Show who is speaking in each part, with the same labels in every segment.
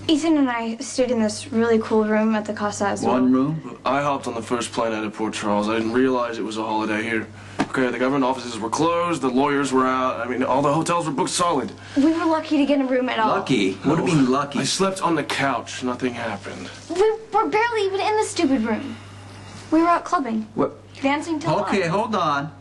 Speaker 1: Ethan and I stayed in this really cool room at the Casa Azul.
Speaker 2: One room?
Speaker 3: I hopped on the first plane out of Port Charles. I didn't realize it was a holiday here. Okay, the government offices were closed, the lawyers were out. I mean, all the hotels were booked solid.
Speaker 1: We were lucky to get a room at all.
Speaker 2: Lucky? What do you mean lucky?
Speaker 3: I slept on the couch. Nothing happened.
Speaker 1: We were barely even in the stupid room. We were out clubbing.
Speaker 2: What?
Speaker 1: Dancing till
Speaker 2: Okay,
Speaker 1: dawn.
Speaker 2: hold on.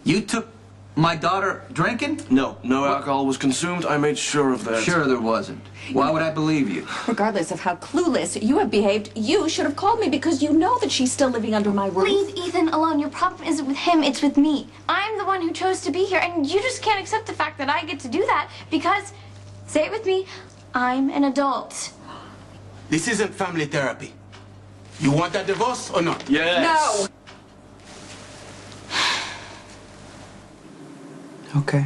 Speaker 2: You took my daughter drinking?
Speaker 3: No alcohol was consumed. I made sure of that.
Speaker 2: Sure there wasn't. Why would I believe you?
Speaker 4: Regardless of how clueless you have behaved, you should have called me because you know that she's still living under my roof.
Speaker 1: Leave Ethan alone. Your problem isn't with him, it's with me. I'm the one who chose to be here, and you just can't accept the fact that I get to do that because, say it with me, I'm an adult.
Speaker 5: This isn't family therapy. You want that divorce or not?
Speaker 3: Yes.
Speaker 4: No!
Speaker 2: Okay.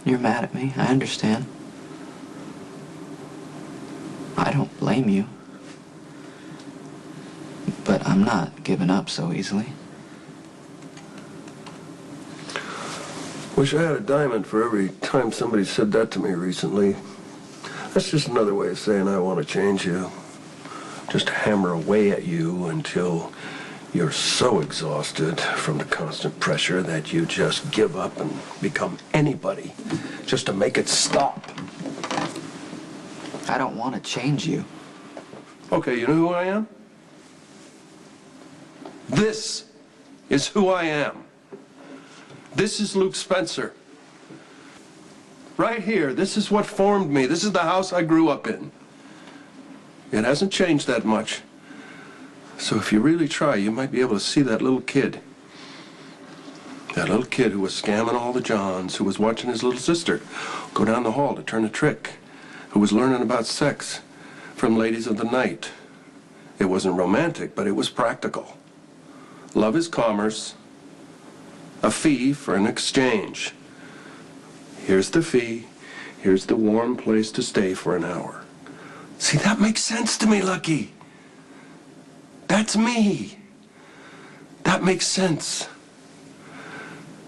Speaker 2: You're mad at me. I understand. I don't blame you. But I'm not giving up so easily.
Speaker 6: Wish I had a diamond for every time somebody said that to me recently. That's just another way of saying I want to change you. Just hammer away at you until you're so exhausted from the constant pressure that you just give up and become anybody, just to make it stop.
Speaker 2: I don't want to change you.
Speaker 6: Okay, you know who I am? This is who I am. This is Luke Spencer. Right here, this is what formed me. This is the house I grew up in. It hasn't changed that much. So if you really try, you might be able to see that little kid. That little kid who was scamming all the Johns, who was watching his little sister go down the hall to turn a trick, who was learning about sex from ladies of the night. It wasn't romantic, but it was practical. Love is commerce, a fee for an exchange. Here's the fee, here's the warm place to stay for an hour. See, that makes sense to me, Lucky. That's me. That makes sense.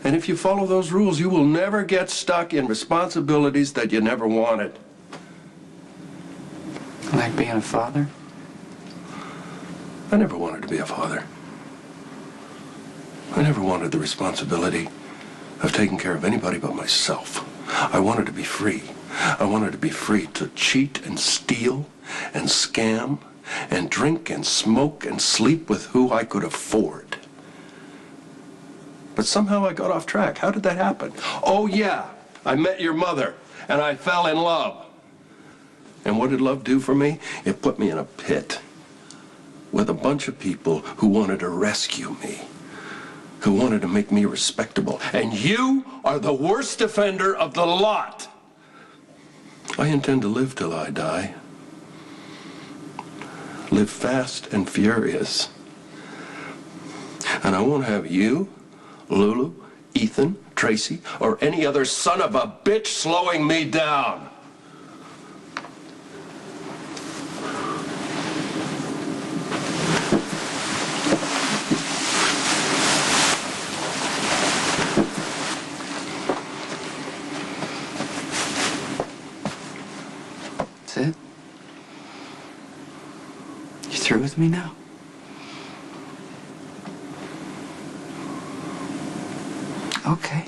Speaker 6: And if you follow those rules, you will never get stuck in responsibilities that you never wanted.
Speaker 2: Like being a father?
Speaker 6: I never wanted to be a father. I never wanted the responsibility of taking care of anybody but myself. I wanted to be free. I wanted to be free to cheat and steal and scam and drink and smoke and sleep with who I could afford. But somehow I got off track. How did that happen? Oh yeah, I met your mother and I fell in love. And what did love do for me? It put me in a pit with a bunch of people who wanted to rescue me, who wanted to make me respectable. And you are the worst offender of the lot. I intend to live till I die. Live fast and furious. And I won't have you, Lulu, Ethan, Tracy, or any other son of a bitch slowing me down.
Speaker 2: That's it? You through with me now? Okay.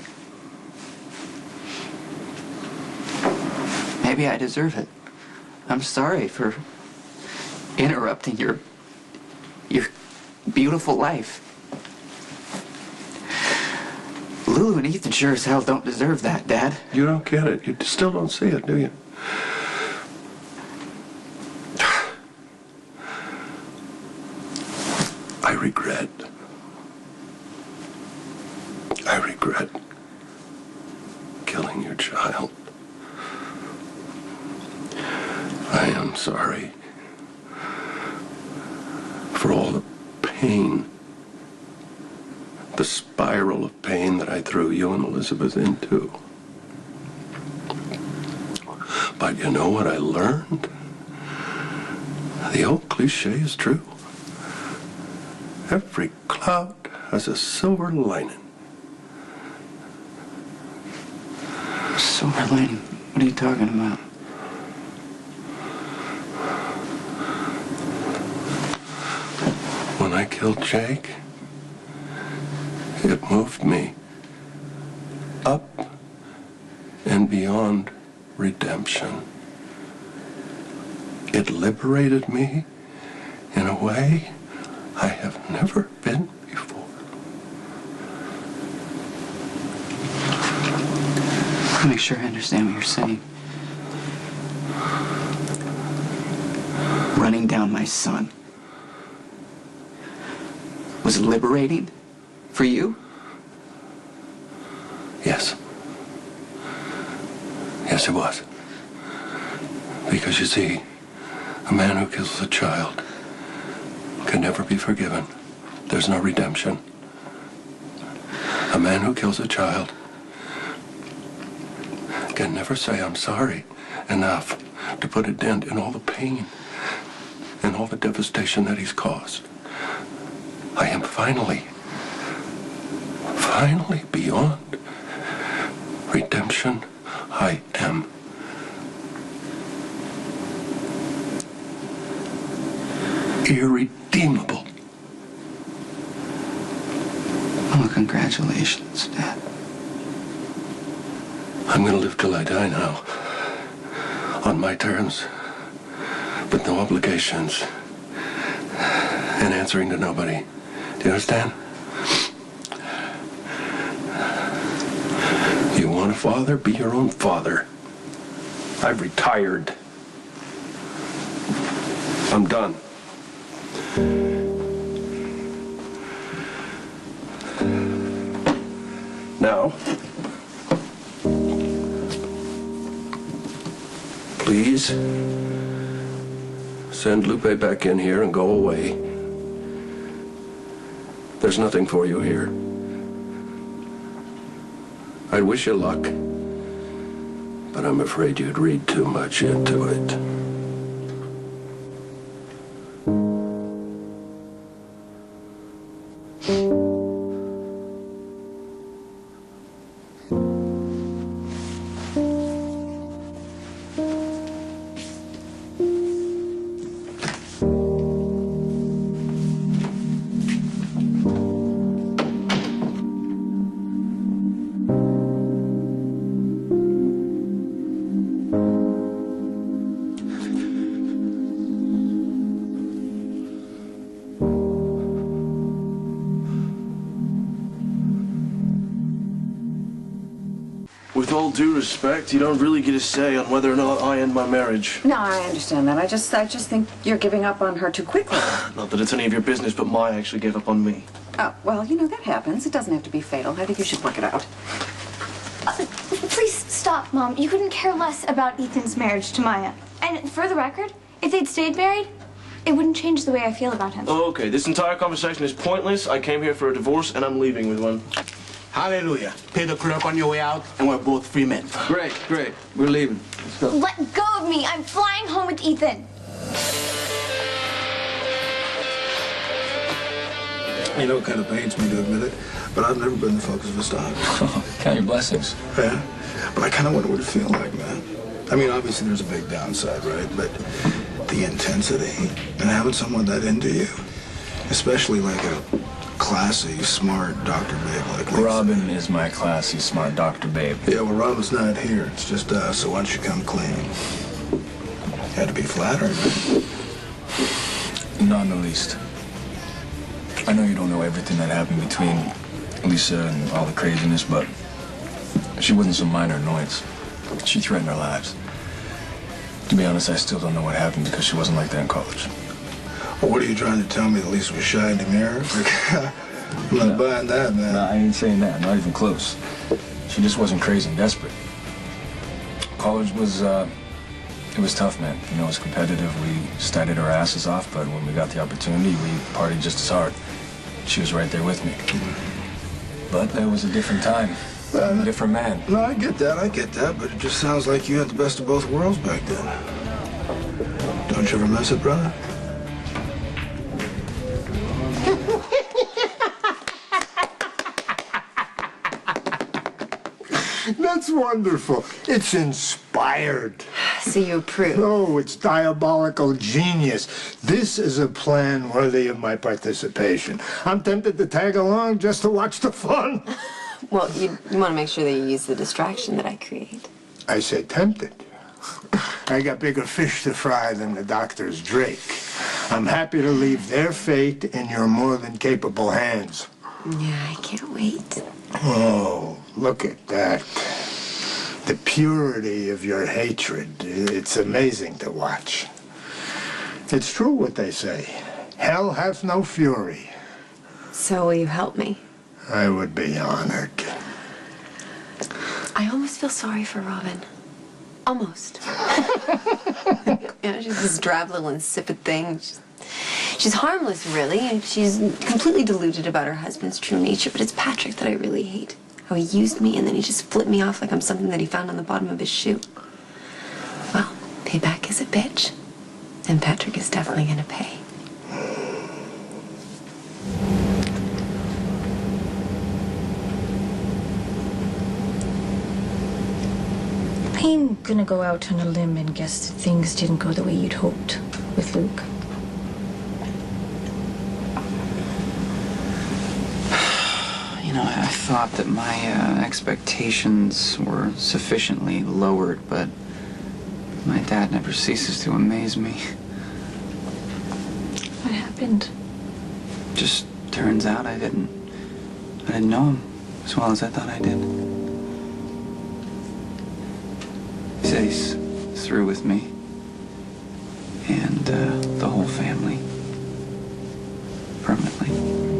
Speaker 2: Maybe I deserve it. I'm sorry for interrupting your beautiful life. Lulu and Ethan sure as hell don't deserve that, Dad.
Speaker 6: You don't get it. You still don't see it, do you? I regret killing your child. I am sorry for all the pain, the spiral of pain that I threw you and Elizabeth into. But you know what I learned? The old cliche is true. Every cloud has a silver lining.
Speaker 2: Silver lining? What are you talking about?
Speaker 6: killed Jake, it moved me up and beyond redemption. It liberated me in a way I have never been before.
Speaker 2: Let me make sure I understand what you're saying. Running down my son was liberating for you?
Speaker 6: Yes. Yes, it was. Because you see, a man who kills a child can never be forgiven. There's no redemption. A man who kills a child can never say, I'm sorry, enough to put a dent in all the pain and all the devastation that he's caused. I am finally beyond redemption. I am. Irredeemable.
Speaker 2: Well, congratulations, Dad.
Speaker 6: I'm gonna live till I die now. On my terms. With no obligations. And answering to nobody. Do you understand? You want a father? Be your own father. I've retired. I'm done. Now, please send Lupe back in here and go away. There's nothing for you here. I'd wish you luck, but I'm afraid you'd read too much into it.
Speaker 3: With all due respect, you don't really get a say on whether or not I end my marriage.
Speaker 4: No, I understand that. I just think you're giving up on her too quickly.
Speaker 3: Not that it's any of your business, but Maya actually gave up on me.
Speaker 4: Oh, well, you know, that happens. It doesn't have to be fatal. I think you should work it out.
Speaker 1: Please stop, Mom. You couldn't care less about Ethan's marriage to Maya. And for the record, if they'd stayed married, it wouldn't change the way I feel about him.
Speaker 3: Okay, this entire conversation is pointless. I came here for a divorce, and I'm leaving with one.
Speaker 5: Hallelujah. Pay the clerk on your way out, and we're both free men.
Speaker 2: Great, great. We're leaving. Let's go.
Speaker 1: Let go of me. I'm flying home with Ethan.
Speaker 7: You know, it kind of pains me to admit it, but I've never been the focus of his time.
Speaker 8: Count your blessings.
Speaker 7: Yeah, but I kind of wonder what it feels like, man. I mean, obviously there's a big downside, right? But the intensity and having someone that into you, especially like a classy, smart Dr. Babe like Lisa.
Speaker 8: Robin is my classy, smart Dr. Babe.
Speaker 7: Yeah, well, Robin's not here. It's just us, so why don't you come clean? Had to be flattering, man.
Speaker 8: Not in the least. I know you don't know everything that happened between Lisa and all the craziness, but she wasn't some minor annoyance. She threatened our lives. To be honest, I still don't know what happened because she wasn't like that in college.
Speaker 7: Well, what are you trying to tell me? That Lisa was shy in the mirror? I'm not buying that, man.
Speaker 8: No, I ain't saying that. Not even close. She just wasn't crazy and desperate. College was, it was tough, man. You know, it was competitive. We studied our asses off, but when we got the opportunity, we partied just as hard. She was right there with me. But there was a different time. A different man.
Speaker 7: No, I get that, but it just sounds like you had the best of both worlds back then. Don't you ever miss it, brother?
Speaker 9: That's wonderful. It's inspired. So you approve?
Speaker 10: Oh, it's diabolical genius. This is a plan worthy of my participation. I'm tempted to tag along just to watch the fun.
Speaker 9: Well, you want to make sure that you use the distraction that I create.
Speaker 10: I say tempted. I got bigger fish to fry than the doctor's Drake. I'm happy to leave their fate in your more than capable hands.
Speaker 9: Yeah, I can't wait.
Speaker 10: Oh, look at that. The purity of your hatred. It's amazing to watch. It's true what they say. Hell has no fury.
Speaker 9: So will you help me?
Speaker 10: I would be honored.
Speaker 9: I almost feel sorry for Robin. Almost. You know, she's this drab little insipid thing. She's harmless, really, and she's completely deluded about her husband's true nature, but it's Patrick that I really hate. How he used me and then he just flipped me off like I'm something that he found on the bottom of his shoe. Well, payback is a bitch, and Patrick is definitely gonna pay.
Speaker 1: I'm gonna go out on a limb and guess that things didn't go the way you'd hoped with Luke.
Speaker 2: You know, I thought that my expectations were sufficiently lowered, but my dad never ceases to amaze me.
Speaker 1: What happened?
Speaker 2: Just turns out I didn't know him as well as I thought I did. He said he's through with me and the whole family permanently.